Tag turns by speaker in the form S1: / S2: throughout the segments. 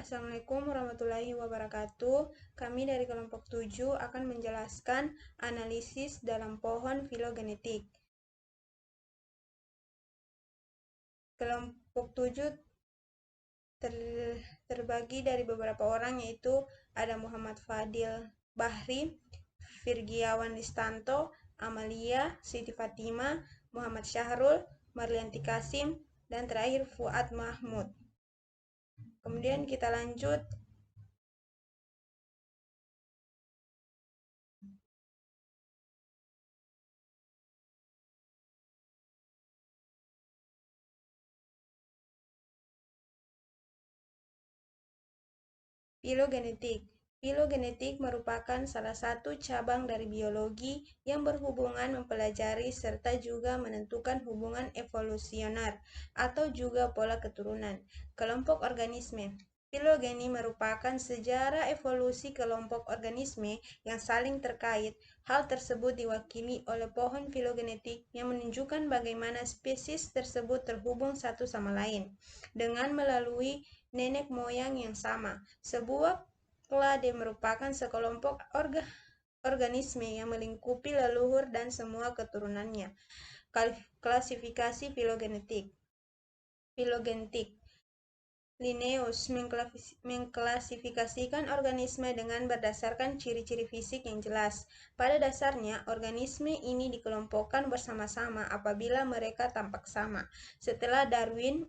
S1: Assalamualaikum warahmatullahi wabarakatuh. Kami dari kelompok 7 akan menjelaskan analisis dalam pohon filogenetik. Kelompok 7 terbagi dari beberapa orang, yaitu ada Muhammad Fadil Bahri, Virgiawan Listanto, Amalia, Siti Fatima, Muhammad Syahrul, Marlianti Kasim, dan terakhir Fuad Mahmud. Kemudian kita lanjut. Filogenetik. Filogenetik merupakan salah satu cabang dari biologi yang berhubungan mempelajari serta juga menentukan hubungan evolusioner atau juga pola keturunan kelompok organisme. Filogeni merupakan sejarah evolusi kelompok organisme yang saling terkait. Hal tersebut diwakili oleh pohon filogenetik yang menunjukkan bagaimana spesies tersebut terhubung satu sama lain dengan melalui nenek moyang yang sama. Sebuah klade merupakan sekelompok organisme yang melingkupi leluhur dan semua keturunannya. Klasifikasi filogenetik. Linnaeus mengklasifikasikan organisme dengan berdasarkan ciri-ciri fisik yang jelas. Pada dasarnya, organisme ini dikelompokkan bersama-sama apabila mereka tampak sama. Setelah Darwin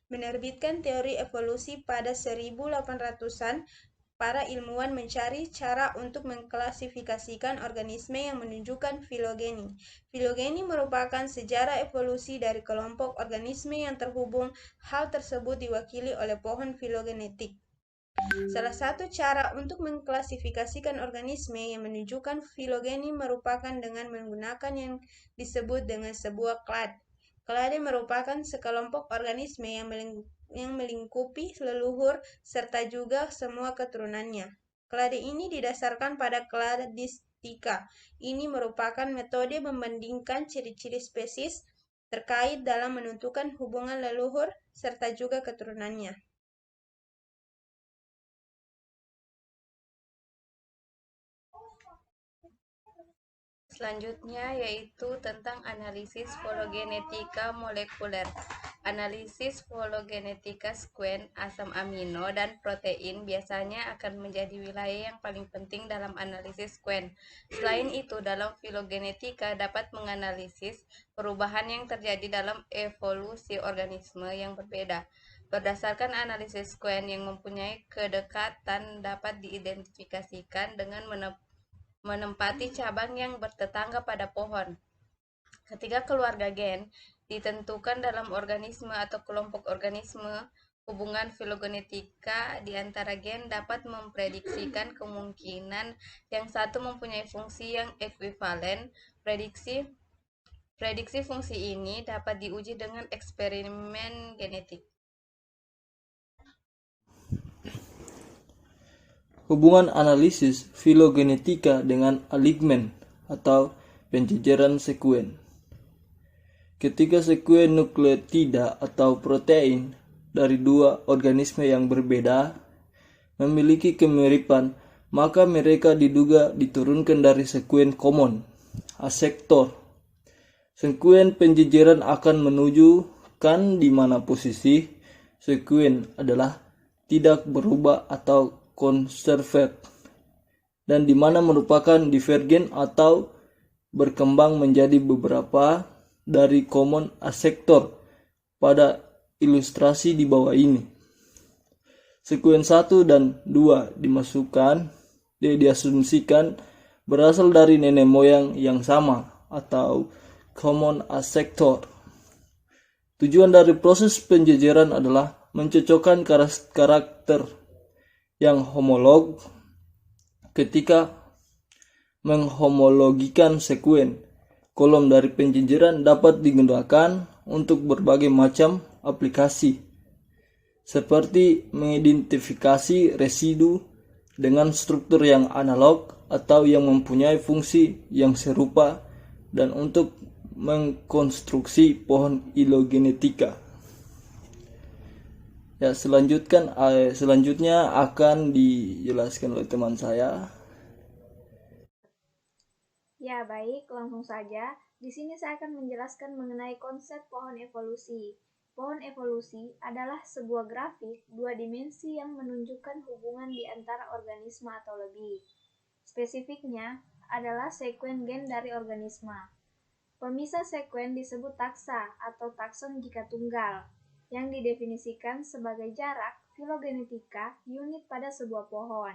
S1: menerbitkan teori evolusi pada 1800-an, para ilmuwan mencari cara untuk mengklasifikasikan organisme yang menunjukkan filogeni. Filogeni merupakan sejarah evolusi dari kelompok organisme yang terhubung. Hal tersebut diwakili oleh pohon filogenetik. Salah satu cara untuk mengklasifikasikan organisme yang menunjukkan filogeni merupakan dengan menggunakan yang disebut dengan sebuah klade. Klade merupakan sekelompok organisme yang melingkupi leluhur serta juga semua keturunannya. Klade ini didasarkan pada kladistika. Ini merupakan metode membandingkan ciri-ciri spesies terkait dalam menentukan hubungan leluhur serta juga keturunannya.
S2: Selanjutnya yaitu tentang analisis filogenetika molekuler. Analisis filogenetika sekuen, asam amino, dan protein biasanya akan menjadi wilayah yang paling penting dalam analisis sekuen. Selain itu, dalam filogenetika dapat menganalisis perubahan yang terjadi dalam evolusi organisme yang berbeda. Berdasarkan analisis sekuen yang mempunyai kedekatan dapat diidentifikasikan dengan menempati cabang yang bertetangga pada pohon. Ketika keluarga gen ditentukan dalam organisme atau kelompok organisme, hubungan filogenetika di antara gen dapat memprediksikan kemungkinan yang satu mempunyai fungsi yang ekuivalen. Prediksi fungsi ini dapat diuji dengan eksperimen genetik.
S3: Hubungan analisis filogenetika dengan alignment atau penjejeran sekuen. Ketika sekuen nukleotida atau protein dari dua organisme yang berbeda memiliki kemiripan, maka mereka diduga diturunkan dari sekuen common asektor. Sekuen penjejeran akan menunjukkan di mana posisi sekuen adalah tidak berubah atau conserved, dan di mana merupakan divergen atau berkembang menjadi beberapa dari common asektor pada ilustrasi di bawah ini. Sekuen 1 dan 2 diasumsikan berasal dari nenek moyang yang sama atau common asektor. Tujuan dari proses penjejeran adalah mencocokkan karakter yang homolog. Ketika menghomologikan sekuen, kolom dari penjejeran dapat digunakan untuk berbagai macam aplikasi, seperti mengidentifikasi residu dengan struktur yang analog atau yang mempunyai fungsi yang serupa, dan untuk mengkonstruksi pohon filogenetika. Ya, selanjutnya akan dijelaskan oleh teman saya.
S4: Ya, baik, langsung saja. Di sini saya akan menjelaskan mengenai konsep pohon evolusi. Pohon evolusi adalah sebuah grafik dua dimensi yang menunjukkan hubungan di antara organisme atau lebih. Spesifiknya adalah sekuen gen dari organisme. Pemisah sekuen disebut taksa atau takson jika tunggal, yang didefinisikan sebagai jarak filogenetika unit pada sebuah pohon.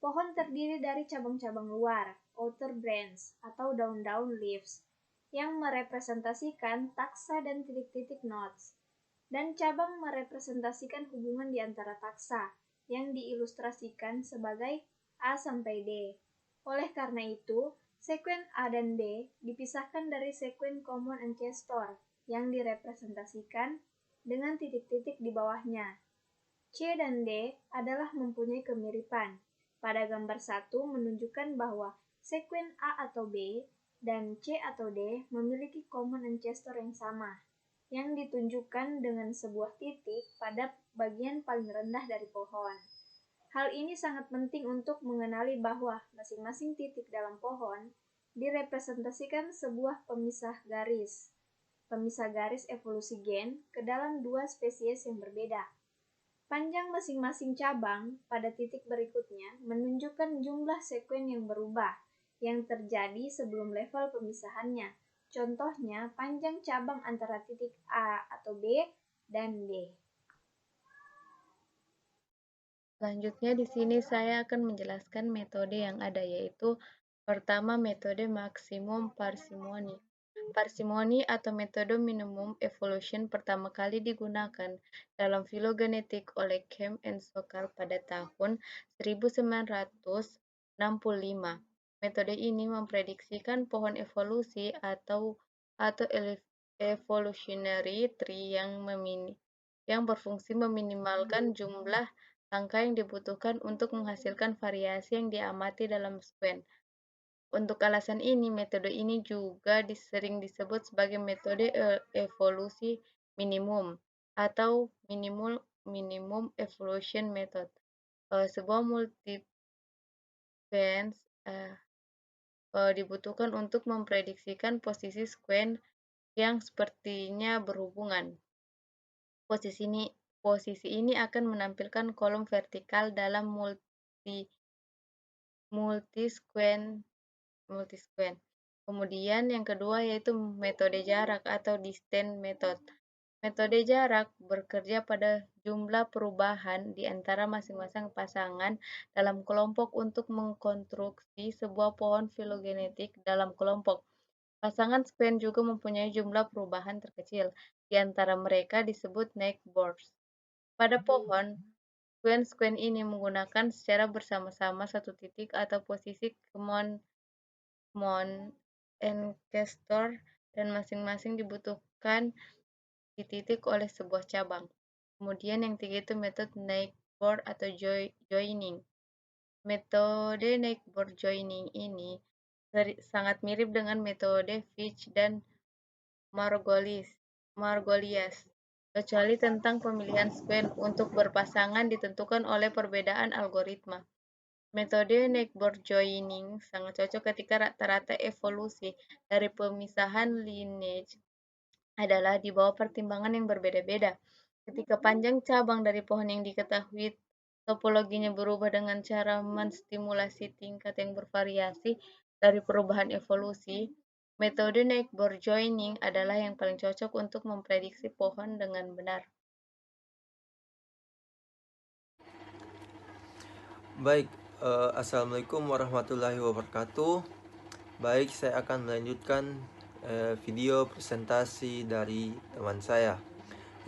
S4: Pohon terdiri dari cabang-cabang luar, outer branch, atau daun-daun leaves, yang merepresentasikan taksa dan titik-titik nodes, dan cabang merepresentasikan hubungan di antara taksa, yang diilustrasikan sebagai A sampai D. Oleh karena itu, sekuen A dan B dipisahkan dari sekuen common ancestor, yang direpresentasikan dengan titik-titik di bawahnya. C dan D adalah mempunyai kemiripan. Pada gambar 1 menunjukkan bahwa sekuen A atau B dan C atau D memiliki common ancestor yang sama, yang ditunjukkan dengan sebuah titik pada bagian paling rendah dari pohon. Hal ini sangat penting untuk mengenali bahwa masing-masing titik dalam pohon direpresentasikan sebuah pemisah garis evolusi gen ke dalam dua spesies yang berbeda. Panjang masing-masing cabang pada titik berikutnya menunjukkan jumlah sekuen yang berubah yang terjadi sebelum level pemisahannya. Contohnya, panjang cabang antara titik A atau B dan D.
S2: Selanjutnya di sini saya akan menjelaskan metode yang ada, yaitu pertama metode maksimum parsimoni. Parsimoni atau metode minimum evolution pertama kali digunakan dalam filogenetik oleh Kemp and Sokal pada tahun 1965. Metode ini memprediksikan pohon evolusi atau evolutionary tree yang berfungsi meminimalkan jumlah langkah yang dibutuhkan untuk menghasilkan variasi yang diamati dalam sekuen. Untuk alasan ini, metode ini juga sering disebut sebagai metode evolusi minimum atau minimum evolution method. Sebuah multi-sequence dibutuhkan untuk memprediksikan posisi sekuen yang sepertinya berhubungan. Posisi ini akan menampilkan kolom vertikal dalam multi-sequence. Kemudian yang kedua yaitu metode jarak atau distance method. Metode jarak bekerja pada jumlah perubahan di antara masing-masing pasangan dalam kelompok untuk mengkonstruksi sebuah pohon filogenetik dalam kelompok. Pasangan sekuen juga mempunyai jumlah perubahan terkecil, di antara mereka disebut neighbors. Pada pohon, sekuen ini menggunakan secara bersama-sama satu titik atau posisi common ancestor dan masing-masing dibutuhkan di titik oleh sebuah cabang. Kemudian yang ketiga itu metode neighbor atau joining. Metode neighbor joining ini sangat mirip dengan metode Fitch dan Margolius, kecuali tentang pemilihan sekuen untuk berpasangan ditentukan oleh perbedaan algoritma. Metode neighbor joining sangat cocok ketika rata-rata evolusi dari pemisahan lineage adalah di bawah pertimbangan yang berbeda-beda. Ketika panjang cabang dari pohon yang diketahui topologinya berubah dengan cara menstimulasi tingkat yang bervariasi dari perubahan evolusi, metode neighbor joining adalah yang paling cocok untuk memprediksi pohon dengan benar.
S5: Baik, Assalamualaikum warahmatullahi wabarakatuh. Baik, saya akan melanjutkan video presentasi dari teman saya,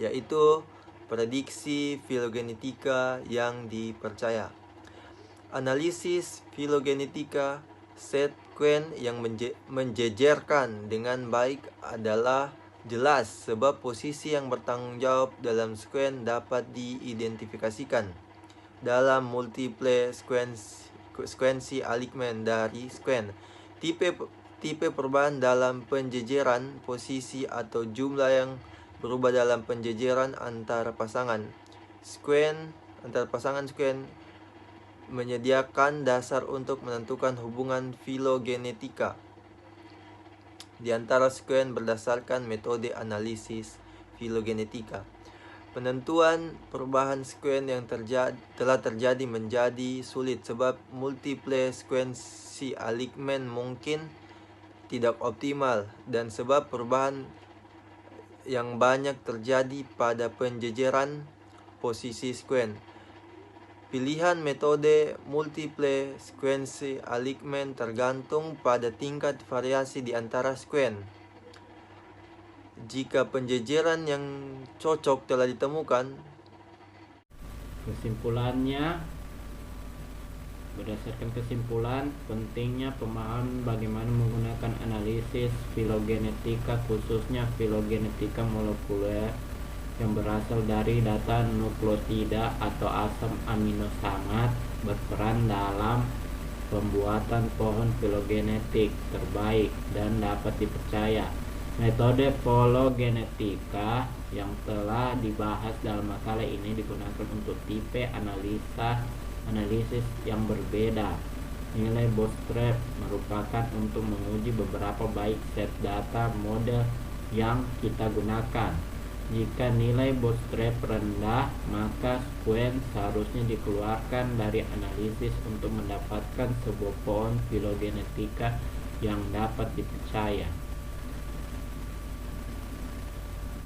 S5: yaitu prediksi filogenetika yang dipercaya. Analisis filogenetika sekuen yang menjejerkan dengan baik adalah jelas sebab posisi yang bertanggung jawab dalam sekuen dapat diidentifikasikan dalam multiple sekuensi alignment dari sekuen. Tipe perubahan dalam penjejeran posisi atau jumlah yang berubah dalam penjejeran antara pasangan antar pasangan sekuen menyediakan dasar untuk menentukan hubungan filogenetika di antara sekuen berdasarkan metode analisis filogenetika. Penentuan perubahan sekuen yang telah terjadi menjadi sulit sebab multiple sekuensi alignment mungkin tidak optimal dan sebab perubahan yang banyak terjadi pada penjejeran posisi sekuen. Pilihan metode multiple sekuensi alignment tergantung pada tingkat variasi di antara sekuen. Jika penjejeran yang cocok telah ditemukan,
S6: berdasarkan kesimpulan, pentingnya pemahaman bagaimana menggunakan analisis filogenetika, khususnya filogenetika molekuler yang berasal dari data nukleotida atau asam amino sangat berperan dalam pembuatan pohon filogenetik terbaik dan dapat dipercaya. Metode filogenetika yang telah dibahas dalam makalah ini digunakan untuk tipe analisis yang berbeda. Nilai bootstrap merupakan untuk menguji beberapa baik set data model yang kita gunakan. Jika nilai bootstrap rendah, maka sekuen seharusnya dikeluarkan dari analisis untuk mendapatkan sebuah pohon filogenetika yang dapat dipercaya.